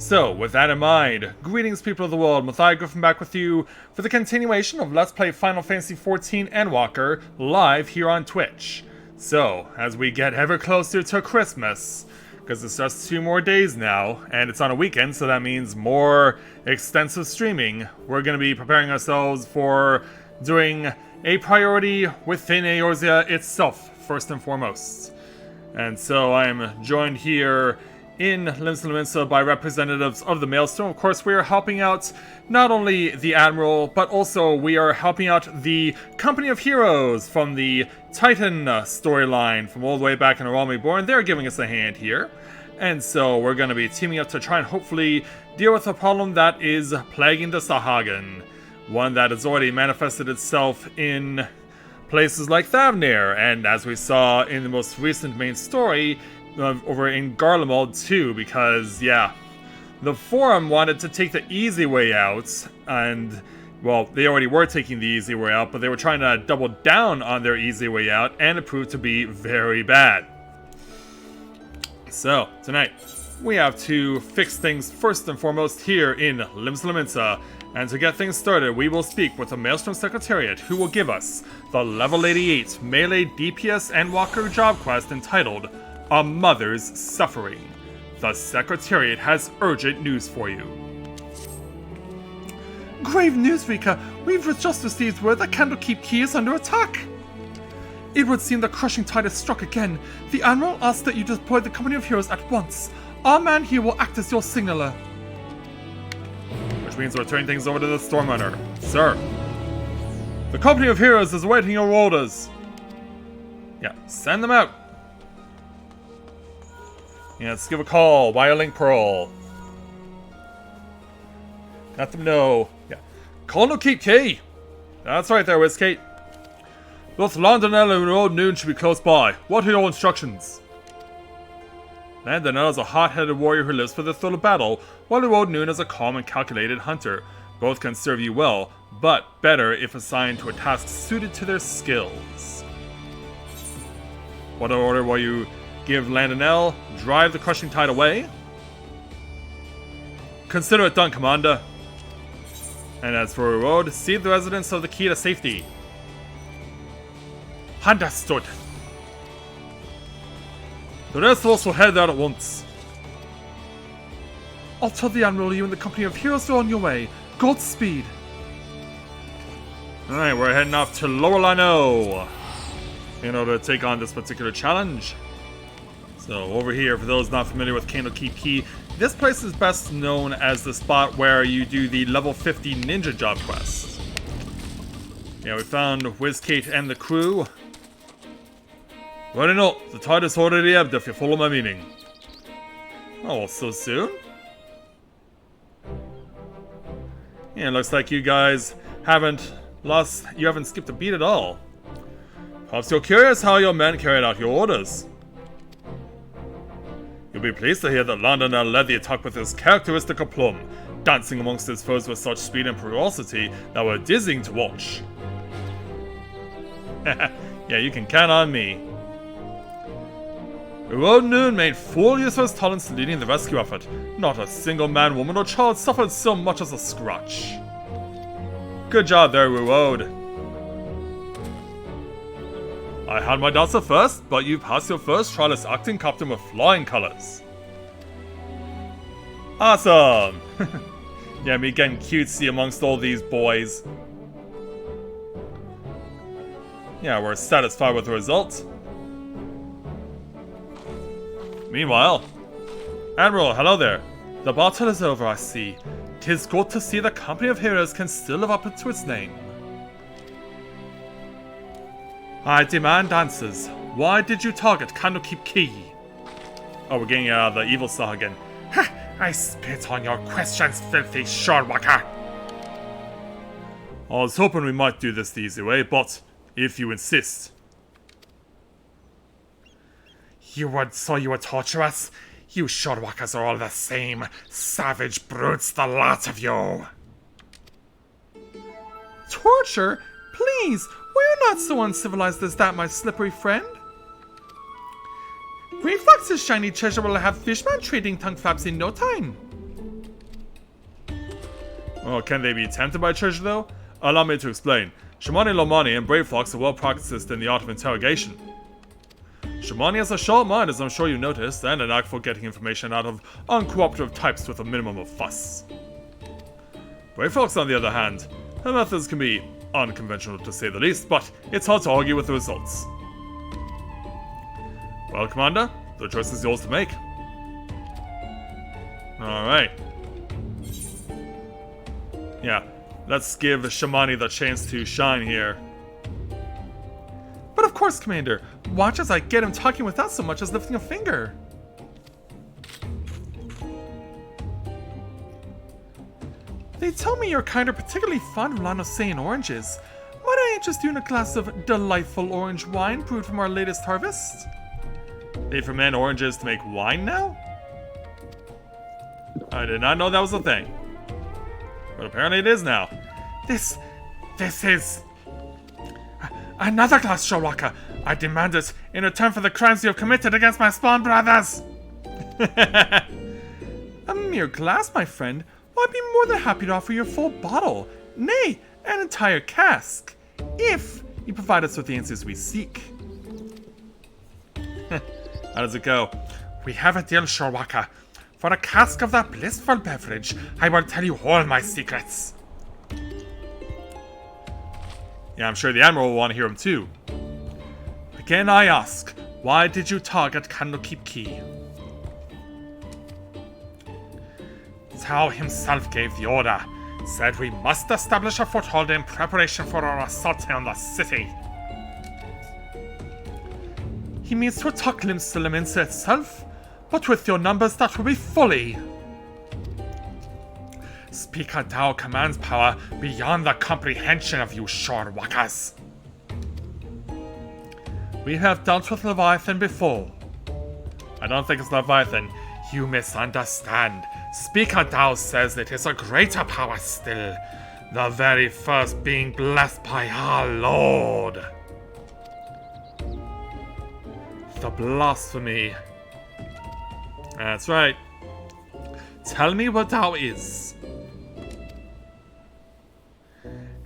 So, with that in mind, greetings people of the world, Matthias Griffin back with you for the continuation of Let's Play Final Fantasy XIV Endwalker live here on Twitch. So, as we get ever closer to Christmas, because it's just 2 more days now, and it's on a weekend, so that means more extensive streaming, we're going to be preparing ourselves for doing a priority within Eorzea itself, first and foremost. And so I'm joined here in Limsa by representatives of the Maelstrom. Of course, we are helping out not only the Admiral, but also we are helping out the Company of Heroes from the Titan storyline from all the way back in Reborn. They're giving us a hand here. And so we're going to be teaming up to try and hopefully deal with a problem that is plaguing the Sahagin. One that has already manifested itself in places like Thavnir, and as we saw in the most recent main story, over in Garlemald too, because, yeah, the Forum wanted to take the easy way out, and, well, they already were taking the easy way out, but they were trying to double down on their easy way out, and it proved to be very bad. So, tonight, we have to fix things first and foremost here in Limsa, and to get things started, we will speak with the Maelstrom Secretariat, who will give us the level 88 melee DPS Endwalker job quest entitled A Mother's Suffering. The Secretariat has urgent news for you. Grave news, Rika. We've just received word that Candlekeep Key is under attack. It would seem the crushing tide has struck again. The Admiral asks that you deploy the Company of Heroes at once. Our man here will act as your signaler. Which means we're turning things over to the Stormrunner. Sir. The Company of Heroes is awaiting your orders. Yeah, send them out. Yeah, let's give a call via link Pearl. Let them know. Yeah. Candlekeep Key! That's right there, Wizkate. Both Landonell and Old Noon should be close by. What are your instructions? Landonell is a hot-headed warrior who lives for the thrill of battle, while Old Noon is a calm and calculated hunter. Both can serve you well, but better if assigned to a task suited to their skills. What order will you give Landonell? Drive the crushing tide away? Consider it done, Commander. And as for reward, see the residents of the key to safety. Understood. The rest of us will head out at once. I'll tell the Admiral you and the Company of Heroes are on your way. Godspeed. Alright, we're heading off to Lower Lino in order to take on this particular challenge. So, over here, for those not familiar with Candlekeep Key, this place is best known as the spot where you do the level 50 ninja job quest. Yeah, we found Wizkate and the crew. Running up, the tide is already ebbed if you follow my meaning. Oh, so soon? Yeah, looks like you guys haven't skipped a beat at all. Perhaps you're curious how your men carried out your orders. You'll be pleased to hear that Landonell led the attack with his characteristic aplomb, dancing amongst his foes with such speed and ferocity that were dizzying to watch. Yeah, you can count on me. Old Noon made full use of his talents leading the rescue effort. Not a single man, woman, or child suffered so much as a scratch. Good job there, Ruode. I had my doubts at first, but you passed your first trial as acting captain with flying colors. Awesome! Yeah, me getting cutesy amongst all these boys. Yeah, we're satisfied with the result. Meanwhile, Admiral, hello there. The battle is over, I see. 'Tis good to see the Company of Heroes can still live up to its name. I demand answers. Why did you target Candlekeep Key? Oh, we're getting the evil saw again. Ha! I spit on your questions, filthy Shorewalker! I was hoping we might do this the easy way, but if you insist. You would torture us? You Shorewalkers are all the same. Savage brutes, the lot of you. Torture? Please, we're not so uncivilized as that, my slippery friend. Great Fox's shiny treasure will have Fishman trading tongue flaps in no time. Oh, can they be tempted by treasure though? Allow me to explain. Shamani Lomani and Brave Fox are well practiced in the art of interrogation. Shamani has a sharp mind, as I'm sure you noticed, and an knack for getting information out of uncooperative types with a minimum of fuss. Brave Fox, on the other hand, her methods can be unconventional to say the least, but it's hard to argue with the results. Well, Commander, the choice is yours to make. Alright. Yeah, let's give Shamani the chance to shine here. But of course, Commander. Watch as I get him talking without so much as lifting a finger. They tell me you're kind of particularly fond of Lanosean oranges. Might I interest you in a glass of delightful orange wine brewed from our latest harvest? They ferment oranges to make wine now? I did not know that was a thing. But apparently it is now. This is... Another glass, Shorwaka. I demand it in return for the crimes you have committed against my spawn brothers. A mere glass, my friend. Well, I'd be more than happy to offer you a full bottle. Nay, an entire cask. If you provide us with the answers we seek. How does it go? We have a deal, Shorwaka. For a cask of that blissful beverage, I will tell you all my secrets. Yeah, I'm sure the Admiral will want to hear him too. Again I ask, why did you target Candlekeep Key? Tao himself gave the order. Said we must establish a foothold in preparation for our assault on the city. He means to attack Limsa itself? But with your numbers that will be folly. Speaker Dao commands power beyond the comprehension of you Shorwakas. We have dealt with Leviathan before. I don't think it's Leviathan. You misunderstand. Speaker Dao says it is a greater power still. The very first being blessed by our Lord. The blasphemy. That's right. Tell me what Dao is.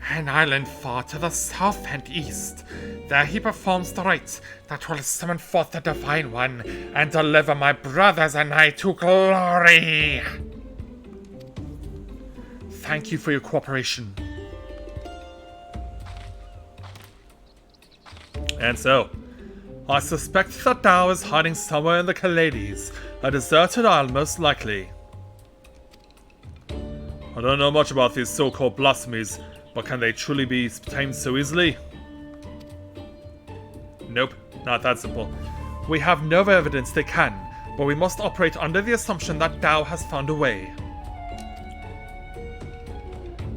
An island far to the south and east. There he performs the rites that will summon forth the Divine One and deliver my brothers and I to glory. Thank you for your cooperation. And so, I suspect that Dao is hiding somewhere in the Kalades, a deserted isle most likely. I don't know much about these so-called blasphemies, but can they truly be tamed so easily? Nope, not that simple. We have no evidence they can, but we must operate under the assumption that Dao has found a way.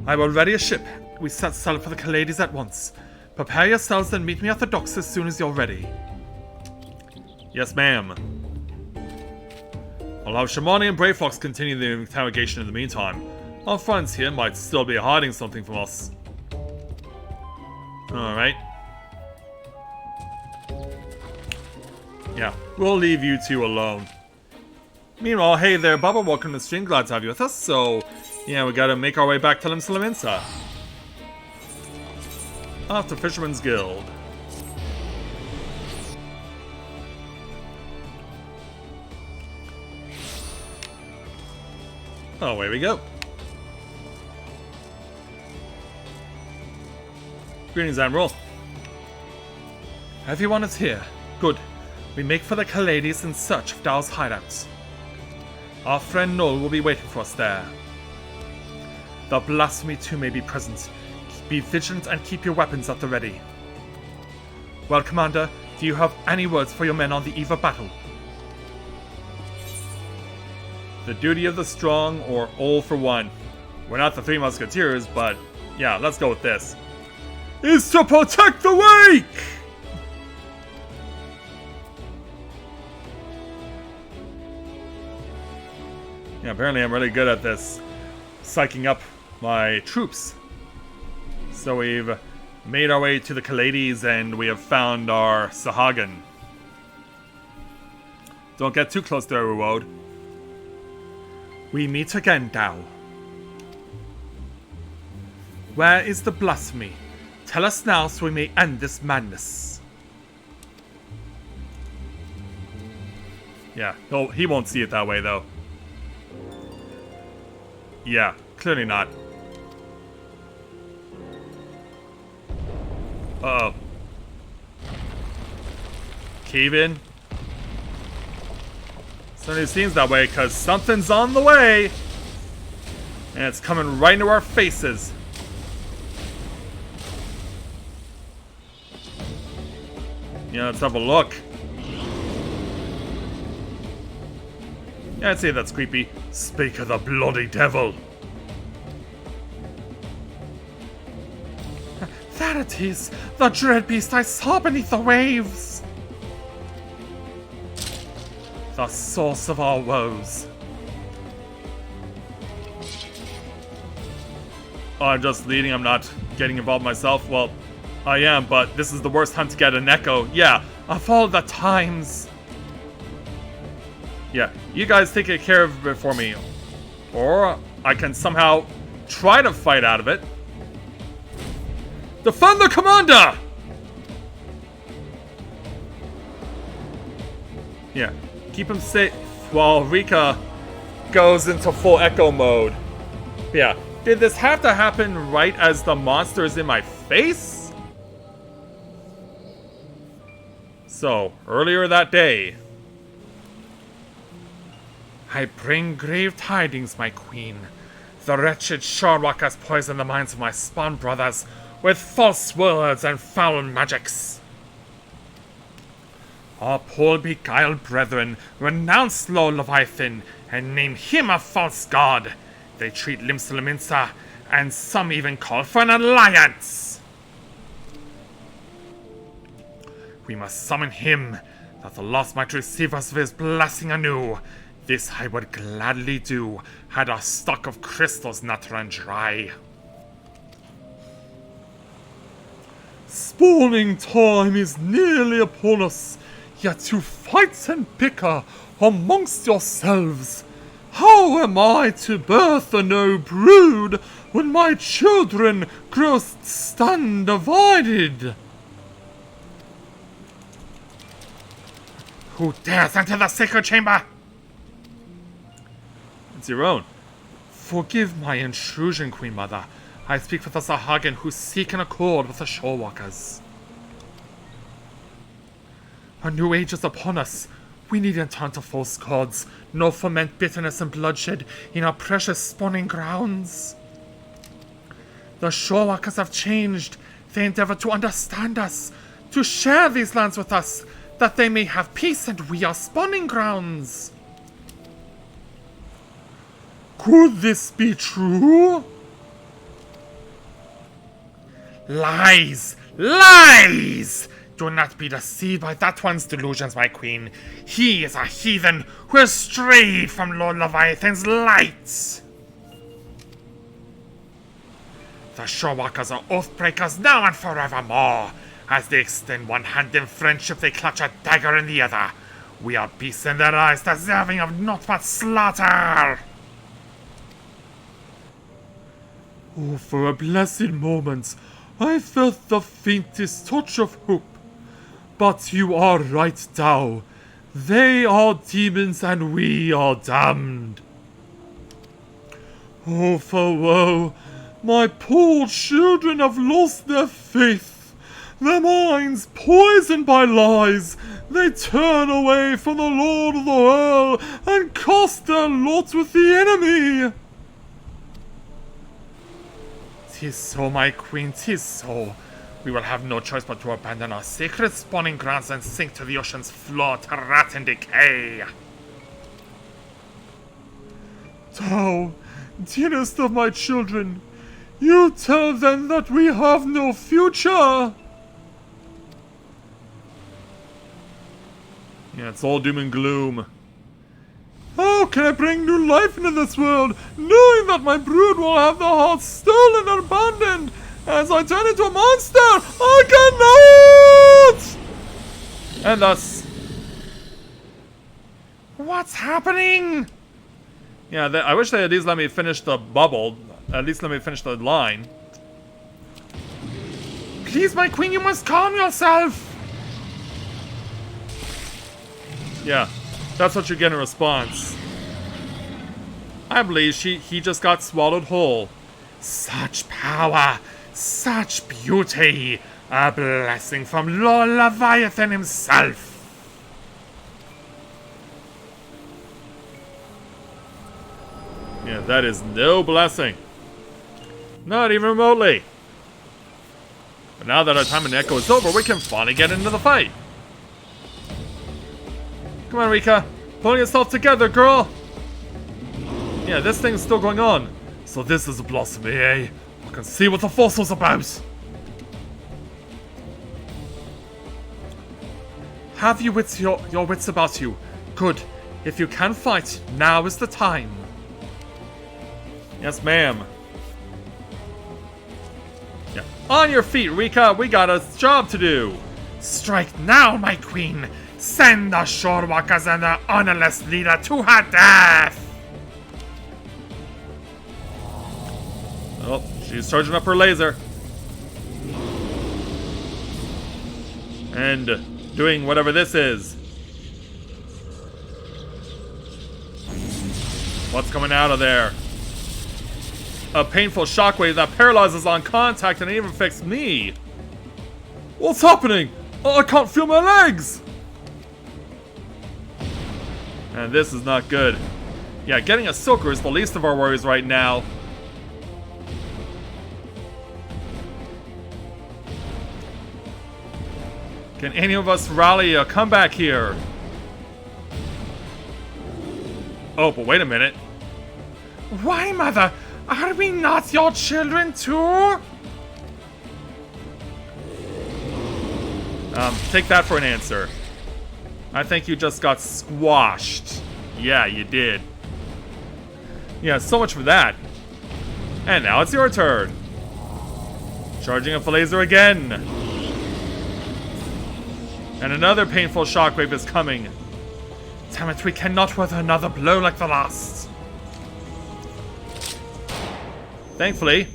I will ready a ship. We set sail for the Kalades at once. Prepare yourselves and meet me at the docks as soon as you're ready. Yes, ma'am. I'll have Shamani and Brave Fox continue the interrogation in the meantime. Our friends here might still be hiding something from us. Alright. Yeah, we'll leave you two alone. Meanwhile, hey there, Bubba, welcome to the stream. Glad to have you with us. So, yeah, we gotta make our way back to Limsa. After Fisherman's Guild. Oh, away we go. Greetings, Admiral. Everyone is here. Good. We make for the Kalades in search of Dao's hideouts. Our friend Null will be waiting for us there. The blasphemy too may be present. Be vigilant and keep your weapons at the ready. Well, Commander, do you have any words for your men on the eve of battle? The duty of the strong, or all for one. We're not the Three Musketeers, but yeah, let's go with this. Is to protect the weak! Yeah, apparently I'm really good at this. Psyching up my troops. So we've made our way to the Kalades and we have found our Sahagan. Don't get too close there, Woad. We meet again, Dao. Where is the blasphemy? Tell us now so we may end this madness. Yeah, he won't see it that way, though. Yeah, clearly not. Uh-oh. Cave in? Certainly seems that way, because something's on the way! And it's coming right into our faces. Yeah, let's have a look. Yeah, I'd say that's creepy. Speak of the bloody devil. There it is! The dread beast I saw beneath the waves! The source of our woes. Oh, I'm just leading, I'm not getting involved myself. Well, I am, but this is the worst time to get an echo. Yeah, Of all the times. yeah. You guys take care of it for me. Or I can somehow try to fight out of it. Defend the commander! Yeah, keep him safe while Rika goes into full echo mode. Yeah, did this have to happen right as the monster is in my face? So, earlier that day. I bring grave tidings, my queen. The wretched Shadowbringers poisoned the minds of my spawn brothers with false words and foul magics. Our poor beguiled brethren renounce Lord Leviathan and name him a false god. They treat Limsa and some even call for an alliance. We must summon him, that the lost might receive us with his blessing anew. This I would gladly do, had our stock of crystals not run dry. Spawning time is nearly upon us, yet to fight and bicker amongst yourselves. How am I to birth a no brood when my children grow stand divided? Who dares enter the sacred chamber? It's your own. Forgive my intrusion, Queen Mother. I speak for the Sahagin who seek an accord with the Shorewalkers. A new age is upon us. We needn't turn to false gods, nor foment bitterness and bloodshed in our precious spawning grounds. The Shorewalkers have changed. They endeavor to understand us, to share these lands with us, that they may have peace and we are spawning grounds. Could this be true? Lies! Lies! Do not be deceived by that one's delusions, my queen. He is a heathen who has strayed from Lord Leviathan's light. The Shorewalkers are oathbreakers now and forevermore. As they extend one hand in friendship, they clutch a dagger in the other. We are beasts in their eyes, deserving of naught but slaughter. Oh, for a blessed moment, I felt the faintest touch of hope. But you are right, Tao. They are demons and we are damned. Oh, for woe, my poor children have lost their faith. Their minds poisoned by lies. They turn away from the Lord of the World and cast their lots with the enemy. 'Tis so, my queen, 'tis so. We will have no choice but to abandon our sacred spawning grounds and sink to the ocean's floor to rot and decay. Tao, dearest of my children, you tell them that we have no future. Yeah, it's all doom and gloom. How can I bring new life into this world, knowing that my brood will have their hearts stolen and abandoned? As I turn into a monster, I cannot! And thus... What's happening? Yeah, I wish they at least let me finish the bubble. At least let me finish the line. Please, my queen, you must calm yourself! Yeah, that's what you get in response. I believe he just got swallowed whole. Such power, such beauty, a blessing from Lord Leviathan himself. Yeah, that is no blessing. Not even remotely. But now that our time in Echo is over, we can finally get into the fight. Come on, Rika. Pull yourself together, girl. Yeah, this thing's still going on. So this is a blossom, eh? I can see what the force was about. Have you your wits about you? Good. If you can fight, now is the time. Yes, ma'am. Yeah. On your feet, Rika. We got a job to do. Strike now, my queen. Send the Shorewalkers and the honorless leader to her death. Oh, she's charging up her laser. And doing whatever this is. What's coming out of there? A painful shockwave that paralyzes on contact and even affects me. What's happening? I can't feel my legs! And this is not good. Yeah, getting a soaker is the least of our worries right now. Can any of us rally a comeback here? Oh, but wait a minute. Why, mother? Are we not your children too? Take that for an answer. I think you just got squashed. Yeah, you did. Yeah, so much for that. And now it's your turn. Charging up the laser again. And another painful shockwave is coming. Damn it, we cannot weather another blow like the last. Thankfully,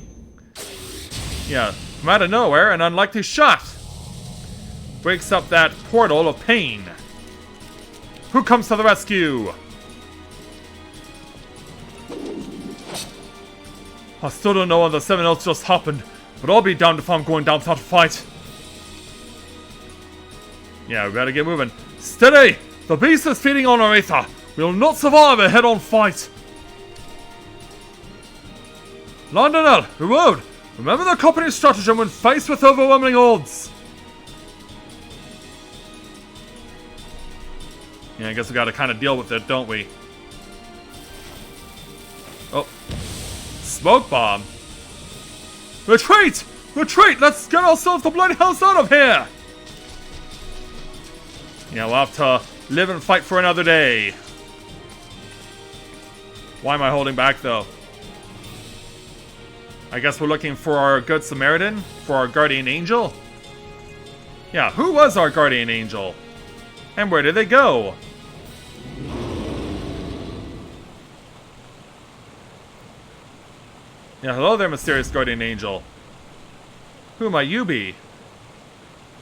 yeah, from out of nowhere, an unlikely shot breaks up that portal of pain. Who comes to the rescue? I still don't know what the 7 else just happened, but I'll be damned if I'm going down without a fight. Yeah, we better get moving. Steady! The beast is feeding on our ether. We'll not survive a head-on fight. Londonel, Reborn, remember the company's stratagem when faced with overwhelming odds. Yeah, I guess we gotta kind of deal with it, don't we? Oh. Smoke bomb. Retreat! Retreat! Let's get ourselves the bloody hells out of here! Yeah, we'll have to live and fight for another day. Why am I holding back, though? I guess we're looking for our good Samaritan? For our guardian angel? Yeah, who was our guardian angel? And where did they go? Yeah, hello there, mysterious guardian angel. Who might you be?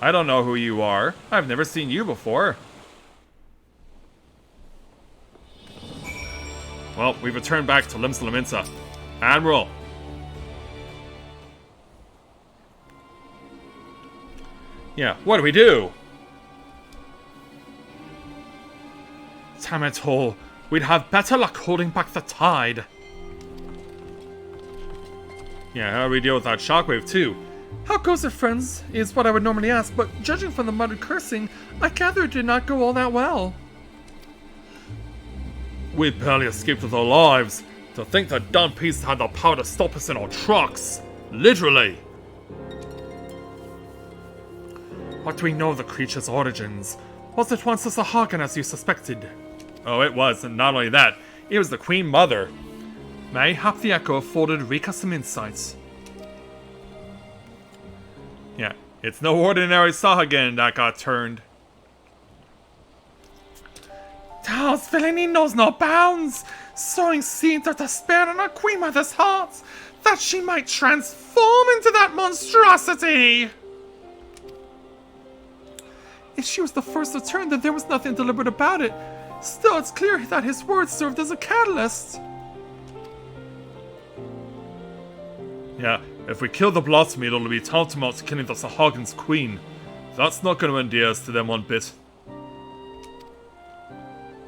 I don't know who you are. I've never seen you before. Well, we've returned back to Limsa. Admiral. Yeah, what do we do? Damn it all. We'd have better luck holding back the tide. Yeah, how do we deal with that shockwave too? How goes it, friends? Is what I would normally ask, but judging from the muttered cursing, I gather it did not go all that well. We barely escaped with our lives. To think that dumb beast had the power to stop us in our tracks. Literally. What do we know of the creature's origins? Was it once a Sahagin as you suspected? Oh, it was, and not only that, it was the Queen Mother. Mayhap the Echo afforded Rika some insights. Yeah, it's no ordinary Sahagin that got turned. Tao's villainy knows no bounds, sowing seeds of despair in our Queen Mother's heart, that she might transform into that monstrosity! If she was the first to turn, then there was nothing deliberate about it. Still, it's clear that his words served as a catalyst. Yeah, if we kill the Blasphemy, it'll be tantamount to killing the Sahagins' queen. That's not going to endear us to them one bit.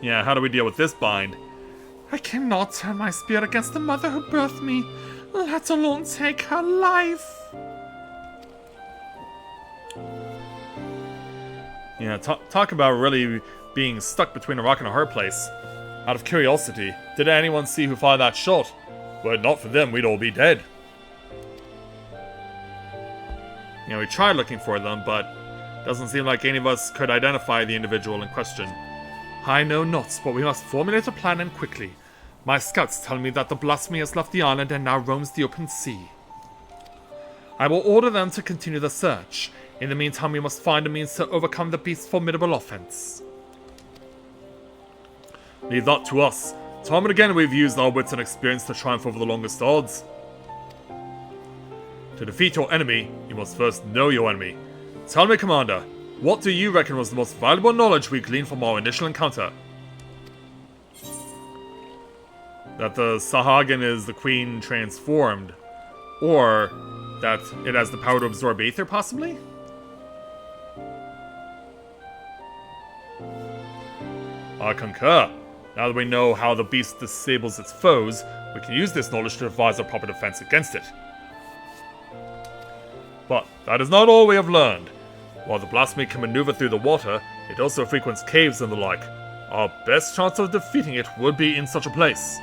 Yeah, how do we deal with this bind? I cannot turn my spear against the mother who birthed me, let alone take her life. Yeah, talk about really being stuck between a rock and a hard place. Out of curiosity, did anyone see who fired that shot? Were it not for them, we'd all be dead. You know, we tried looking for them, but doesn't seem like any of us could identify the individual in question. I know not, but we must formulate a plan and quickly. My scouts tell me that the Blasphemy has left the island and now roams the open sea. I will order them to continue the search. In the meantime, we must find a means to overcome the beast's formidable offense. Leave that to us. Time and again we've used our wits and experience to triumph over the longest odds. To defeat your enemy, you must first know your enemy. Tell me, Commander, what do you reckon was the most valuable knowledge we gleaned from our initial encounter? That the Sahagin is the queen transformed. Or that it has the power to absorb aether, possibly? I concur. Now that we know how the beast disables its foes, we can use this knowledge to devise a proper defense against it. But that is not all we have learned. While the Blasphemy can maneuver through the water, it also frequents caves and the like. Our best chance of defeating it would be in such a place.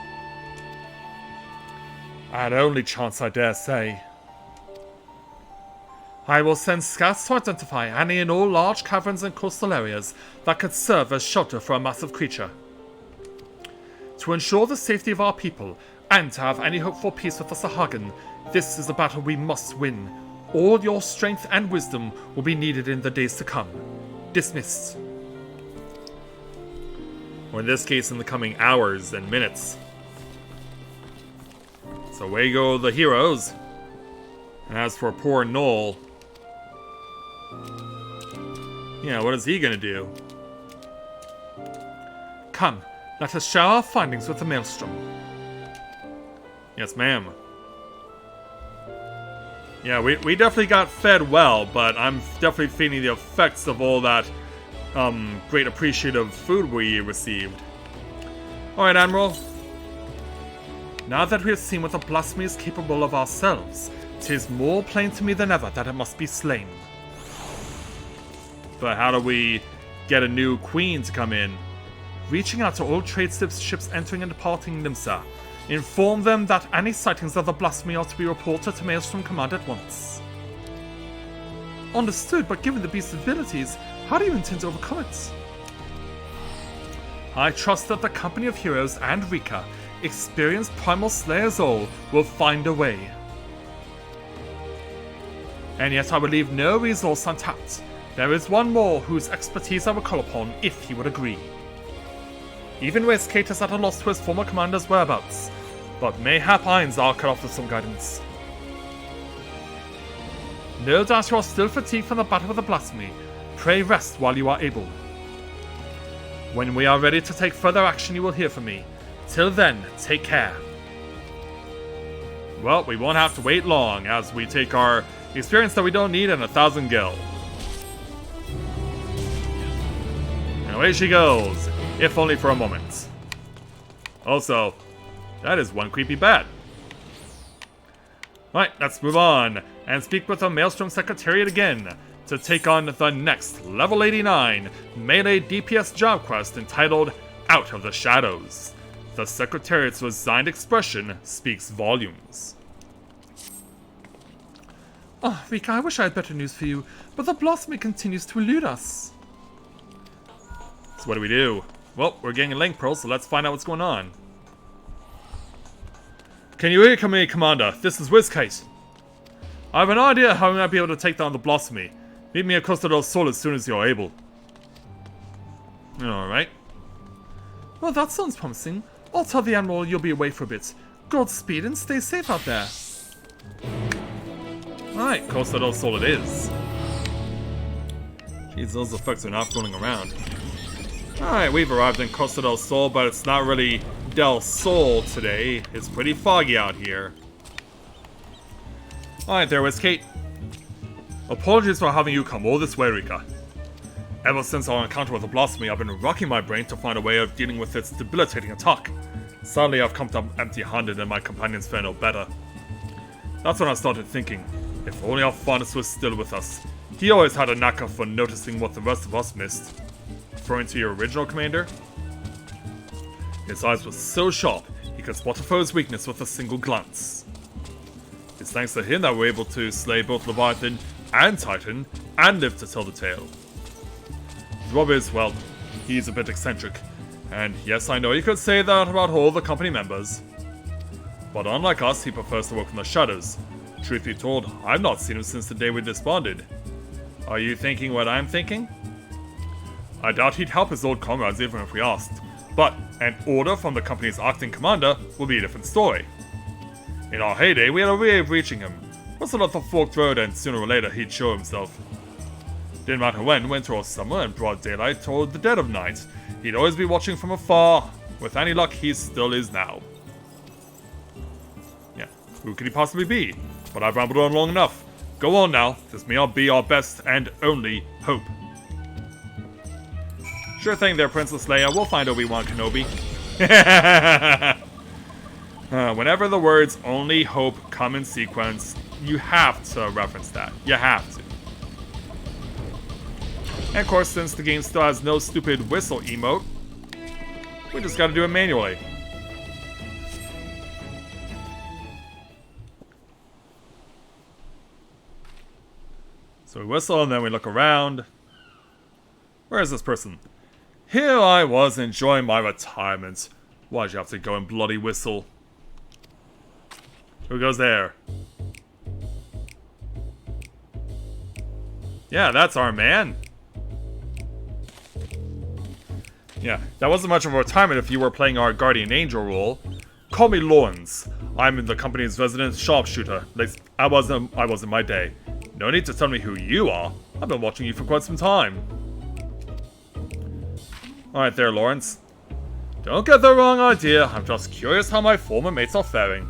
Our only chance, I dare say. I will send scouts to identify any and all large caverns and coastal areas that could serve as shelter for a massive creature. To ensure the safety of our people, and to have any hope for peace with the Sahagin, this is a battle we must win. All your strength and wisdom will be needed in the days to come. Dismissed. Or in this case, in the coming hours and minutes. So away go the heroes. And as for poor Noel... yeah, what is he gonna do? Come, let us share our findings with the Maelstrom. Yes, ma'am. Yeah, we definitely got fed well, but I'm definitely feeling the effects of all that great appreciative food we received. Alright, Admiral. Now that we have seen what the Blasphemy is capable of ourselves, 'tis more plain to me than ever that it must be slain. But how do we get a new queen to come in? Reaching out to all trade ships entering and departing Nimsa, inform them that any sightings of the Blasphemy are to be reported to Maelstrom Command at once. Understood, but given the beast's abilities, how do you intend to overcome it? I trust that the company of heroes and Rika, experienced primal slayers all, will find a way. And yet I will leave no resource untapped. There is one more whose expertise I will call upon if he would agree. Even Westgate is at a loss to his former commander's whereabouts, but mayhap Einzar could offer some guidance. No doubt you are still fatigued from the battle with the Blasphemy. Pray rest while you are able. When we are ready to take further action, you will hear from me. Till then, take care. Well, we won't have to wait long as we take our experience that we don't need and 1,000 gil. And away she goes, if only for a moment. Also, that is one creepy bat. Right, let's move on and speak with the Maelstrom Secretariat again to take on the next level 89 melee DPS job quest entitled Out of the Shadows. The Secretariat's resigned expression speaks volumes. Oh, Rika, I wish I had better news for you, but the Blasphemy continues to elude us. So what do we do? Well, we're getting a link pearl, so let's find out what's going on. Can you hear me, Commander? This is Wizkate. I have an idea how we might be able to take down the Blasphemy. Meet me at Costa del Sol as soon as you're able. Alright. Well, that sounds promising. I'll tell the Admiral you'll be away for a bit. Godspeed and stay safe out there. Alright, Costa del Sol it is. Those effects are not fooling around. Alright, we've arrived in Costa del Sol, but it's not really Del Sol today. It's pretty foggy out here. Alright, there was Kate. Apologies for having you come all this way, Rika. Ever since our encounter with the Blasphemy, I've been racking my brain to find a way of dealing with its debilitating attack. Sadly, I've come up empty-handed and my companions fare no better. That's when I started thinking, if only our Farnus was still with us. He always had a knack for noticing what the rest of us missed. Referring to your original commander? His eyes were so sharp, he could spot a foe's weakness with a single glance. It's thanks to him that we're able to slay both Leviathan and Titan, and live to tell the tale. Rob is, well, he's a bit eccentric. And yes, I know you could say that about all the company members. But unlike us, he prefers to work in the shadows. Truth be told, I've not seen him since the day we disbanded. Are you thinking what I'm thinking? I doubt he'd help his old comrades even if we asked. But an order from the company's acting commander will be a different story. In our heyday, we had a way of reaching him. Rustled up the forked road and sooner or later he'd show himself. Didn't matter when, winter or summer, and broad daylight toward the dead of night. He'd always be watching from afar. With any luck, he still is now. Yeah, who could he possibly be? But I've rambled on long enough. Go on now, this may not be our best and only hope. Sure thing there, Princess Leia, we'll find Obi-Wan Kenobi. Whenever the words only hope come in sequence, you have to reference that. You have to. And of course, since the game still has no stupid whistle emote, we just gotta do it manually. So we whistle and then we look around. Where is this person? Here I was enjoying my retirement. Why'd you have to go and bloody whistle? Who goes there? Yeah, that's our man. Yeah, that wasn't much of a retirement if you were playing our Guardian Angel role. Call me Lawrence. I'm the company's resident sharpshooter. At least I was in my day. No need to tell me who you are. I've been watching you for quite some time. Alright there, Lawrence. Don't get the wrong idea. I'm just curious how my former mates are faring.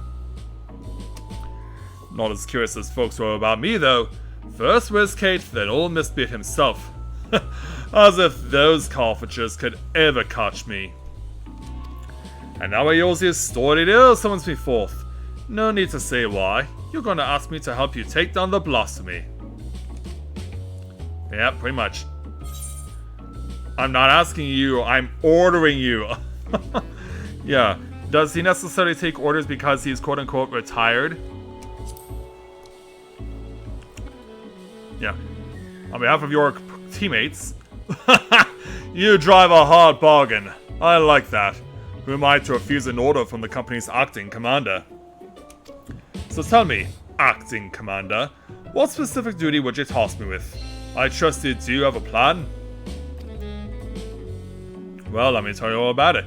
Not as curious as folks were about me, though. First Whiskate, then old Mistbeard himself. As if those Carfagers could ever catch me. And now Eosia's storied ill summons me forth. No need to say why. You're gonna ask me to help you take down the Blasphemy. Yeah, pretty much. I'm not asking you, I'm ordering you. Yeah, does he necessarily take orders because he's quote-unquote retired? Yeah. On behalf of your teammates, you drive a hard bargain. I like that. Who am I to refuse an order from the company's acting commander? So tell me, acting commander, what specific duty would you task me with? I trust you do have a plan? Well, let me tell you all about it.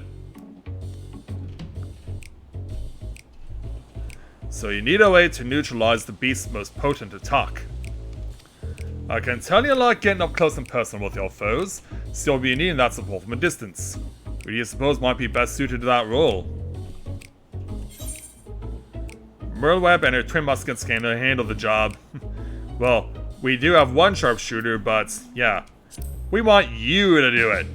So you need a way to neutralize the beast's most potent attack. I can tell you like getting up close and personal with your foes, so you'll be needing that support from a distance. Who do you suppose might be best suited to that role? Merlwyb and her twin muskets can handle the job. Well, we do have one sharpshooter, but yeah, we want you to do it.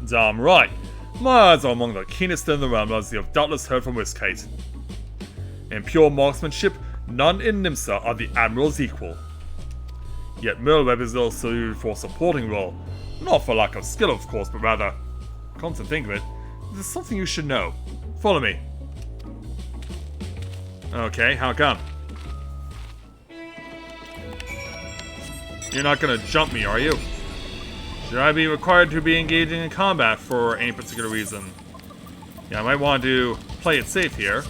Damn right. My eyes are among the keenest in the realm, as you have doubtless heard from Whiskate. In pure marksmanship, none in Nimsa are the Admiral's equal. Yet Merlwyb is also suited for a supporting role. Not for lack of skill, of course, but rather, come to think of it, there's something you should know. Follow me. Okay, how come? You're not gonna jump me, are you? Should I be required to be engaging in combat for any particular reason? Yeah, I might want to play it safe here.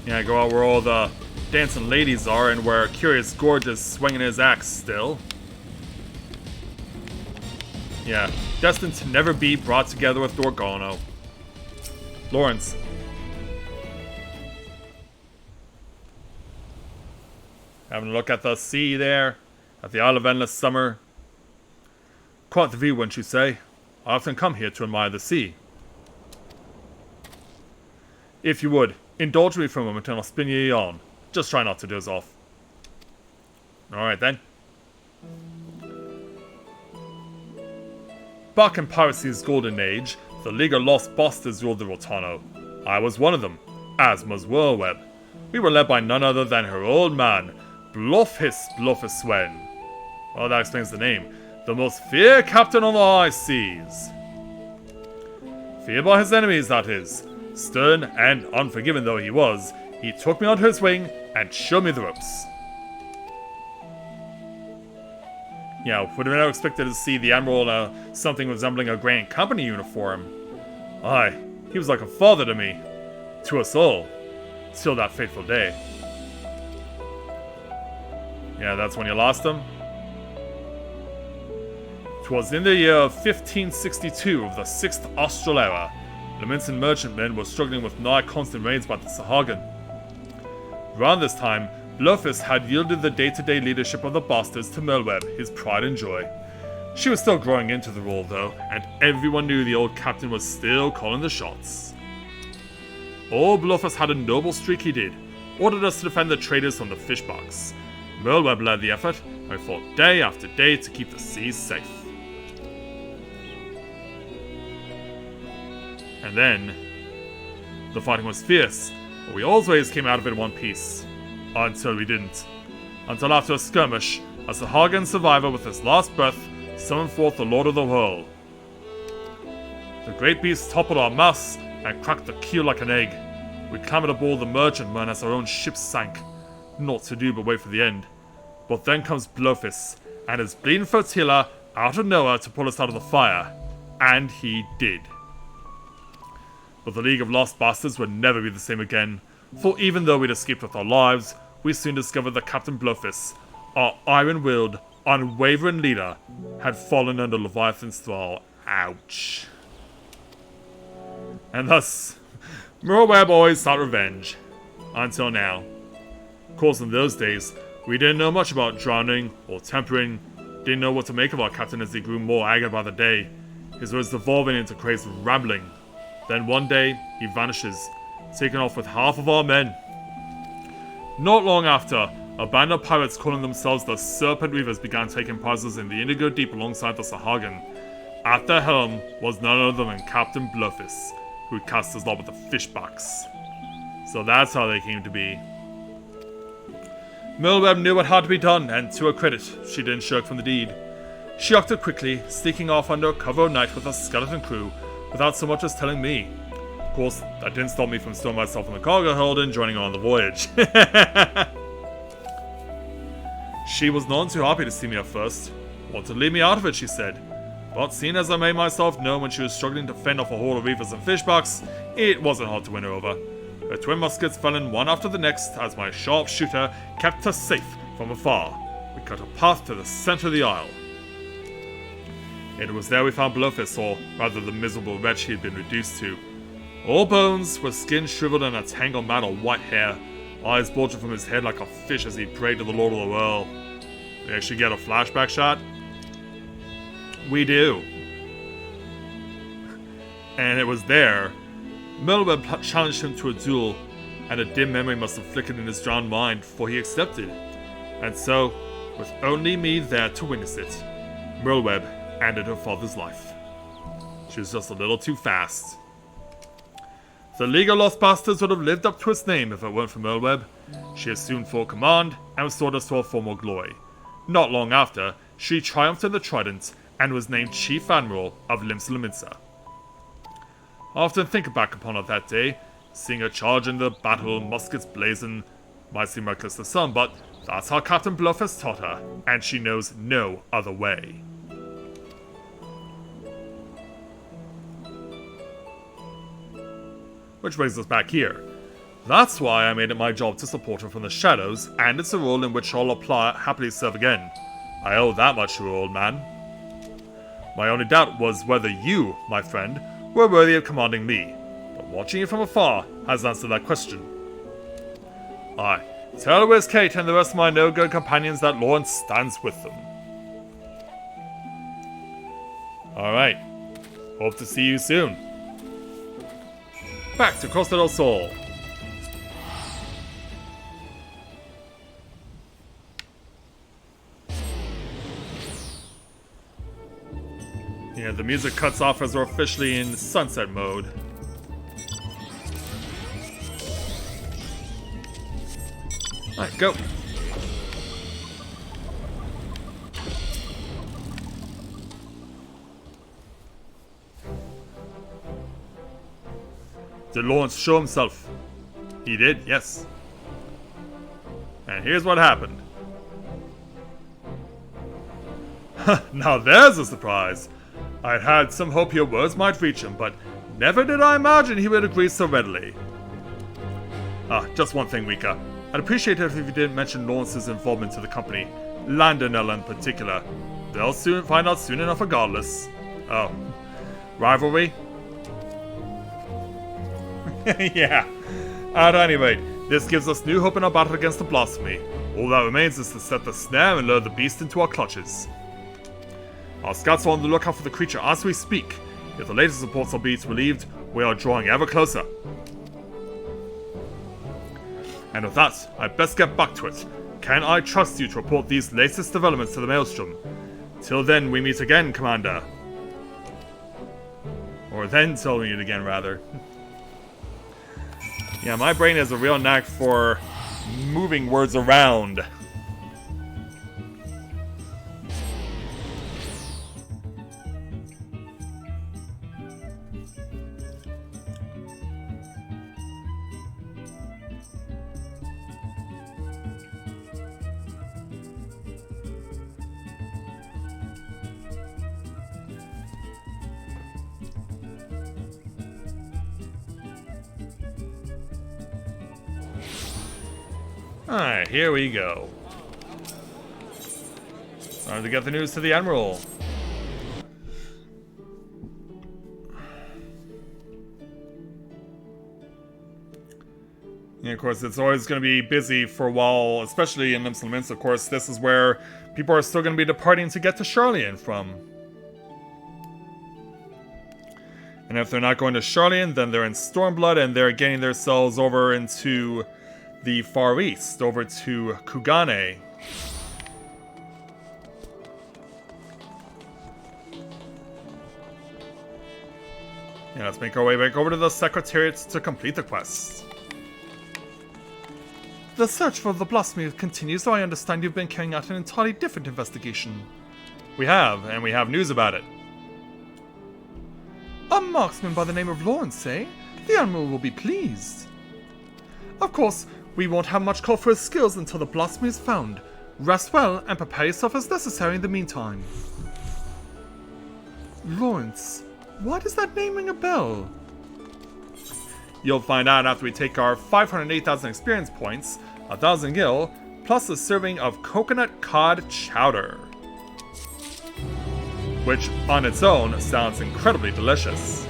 Yeah, go out where all the dancing ladies are and where Curious Gorge is swinging his axe still. Yeah, destined to never be brought together with Dorgano. Lawrence. Having a look at the sea there, at the Isle of Endless Summer. Quite the view, wouldn't you say? I often come here to admire the sea. If you would, indulge me for a moment and I'll spin you on. Just try not to doze off. Alright then. Back in piracy's golden age, the League of Lost Bastards ruled the Rotano. I was one of them, as was Merlwyb. We were led by none other than her old man, Blufiswen. Well, that explains the name. The most feared captain on the high seas. Feared by his enemies, that is. Stern and unforgiving though he was, he took me under his wing and showed me the ropes. Yeah, would have never expected to see the Admiral in something resembling a Grand Company uniform. Aye, he was like a father to me. To us all. Till that fateful day. Yeah, that's when you lost him. 'Twas in the year of 1562 of the 6th Austral era. Leminson merchantmen were struggling with nigh constant raids by the Sahagin. Around this time, Blofis had yielded the day-to-day leadership of the bastards to Merlwyb, his pride and joy. She was still growing into the role though, and everyone knew the old captain was still calling the shots. Old Blofis had a noble streak he did, ordered us to defend the traders from the fish box. Merlwyb led the effort, and we fought day after day to keep the seas safe. And then, the fighting was fierce, but we always came out of it in one piece. Until we didn't. Until after a skirmish, a Sahagin survivor with his last breath summoned forth the Lord of the Whirl. The great beast toppled our masts and cracked the keel like an egg. We clambered aboard the merchantman as our own ship sank. Naught to do but wait for the end. But then comes Blofis and his bleeding flotilla out of nowhere to pull us out of the fire. And he did. But the League of Lost Bastards would never be the same again, for even though we'd escaped with our lives, we soon discovered that Captain Blofis, our iron-willed, unwavering leader, had fallen under Leviathan's thrall. Ouch. And thus, Merlwyb always sought revenge. Until now. Of course, in those days, we didn't know much about drowning or tempering, didn't know what to make of our captain as he grew more haggard by the day, his words devolving into crazed rambling. Then one day, he vanishes, taken off with half of our men. Not long after, a band of pirates calling themselves the Serpent Weavers began taking prizes in the Indigo Deep alongside the Sahagin. At their helm was none other than Captain Blofis, who cast his lot with the fishbacks. So that's how they came to be. Merlwyb knew what had to be done, and to her credit, she didn't shirk from the deed. She acted quickly, sneaking off under cover of night with a skeleton crew, without so much as telling me. Of course, that didn't stop me from stowing myself in the cargo hold and joining on the voyage. She was none too happy to see me at first. Wanted to leave me out of it, she said. But seeing as I made myself known when she was struggling to fend off a horde of reefers and fishbacks, it wasn't hard to win her over. Her twin muskets fell in one after the next as my sharp shooter kept her safe from afar. We cut a path to the center of the isle. It was there we found Blofis, or rather the miserable wretch he had been reduced to. All bones, with skin shriveled and a tangled mat of white hair, eyes bulging from his head like a fish as he prayed to the Lord of the Whirl. We actually get a flashback shot? We do. And it was there. Merlwyb challenged him to a duel, and a dim memory must have flickered in his drowned mind, for he accepted. And so, with only me there to witness it, Merlwyb ended her father's life. She was just a little too fast. The League of Lost Bastards would have lived up to its name if it weren't for Merlwyb. She assumed full command and restored us to her former glory. Not long after, she triumphed in the Trident and was named Chief Admiral of Limsa. I often think back upon it that day, seeing her charge in the battle, muskets blazing. Might seem reckless to some, but that's how Captain Blofis taught her, and she knows no other way. Which brings us back here. That's why I made it my job to support her from the shadows, and it's a role in which I'll happily serve again. I owe that much to her, old man. My only doubt was whether you, my friend, were worthy of commanding me, but watching you from afar has answered that question. Aye, Tell Wiz Kate and the rest of my no-good companions that Lawrence stands with them. Alright. Hope to see you soon. Back to Costa del Sol. Yeah, the music cuts off as we're officially in sunset mode. Alright, go. Did Lawrence show himself? He did, yes. And here's what happened. Now there's a surprise. I had some hope your words might reach him, but never did I imagine he would agree so readily. Just one thing, Rika. I'd appreciate it if you didn't mention Lawrence's involvement to the company, Landonella in particular. They'll soon find out soon enough regardless. Oh. Rivalry? Yeah. At any rate, this gives us new hope in our battle against the blasphemy. All that remains is to set the snare and lure the beast into our clutches. Our scouts are on the lookout for the creature as we speak. If the latest reports are being relieved, we are drawing ever closer. And with that, I'd best get back to it. Can I trust you to report these latest developments to the Maelstrom? Till then, we meet again, Commander. Or then till we meet again, rather. Yeah, my brain has a real knack for moving words around. Alright, here we go. Time to get the news to the Admiral. And of course, it's always going to be busy for a while, especially in Limps and Laments. Of course, this is where people are still going to be departing to get to Charlian from. And if they're not going to Charlian, then they're in Stormblood, and they're getting themselves over into the Far East, over to Kugane. Yeah, let's make our way back over to the Secretariat to complete the quest. The search for the blasphemy continues, though I understand you've been carrying out an entirely different investigation. We have, and we have news about it. A marksman by the name of Lawrence, eh? The Admiral will be pleased. Of course, we won't have much call for his skills until the blasphemy is found. Rest well and prepare yourself as necessary in the meantime. Lawrence. Why does that name ring a bell? You'll find out after we take our 508,000 experience points, 1,000 gil, plus a serving of coconut cod chowder. Which, on its own, sounds incredibly delicious.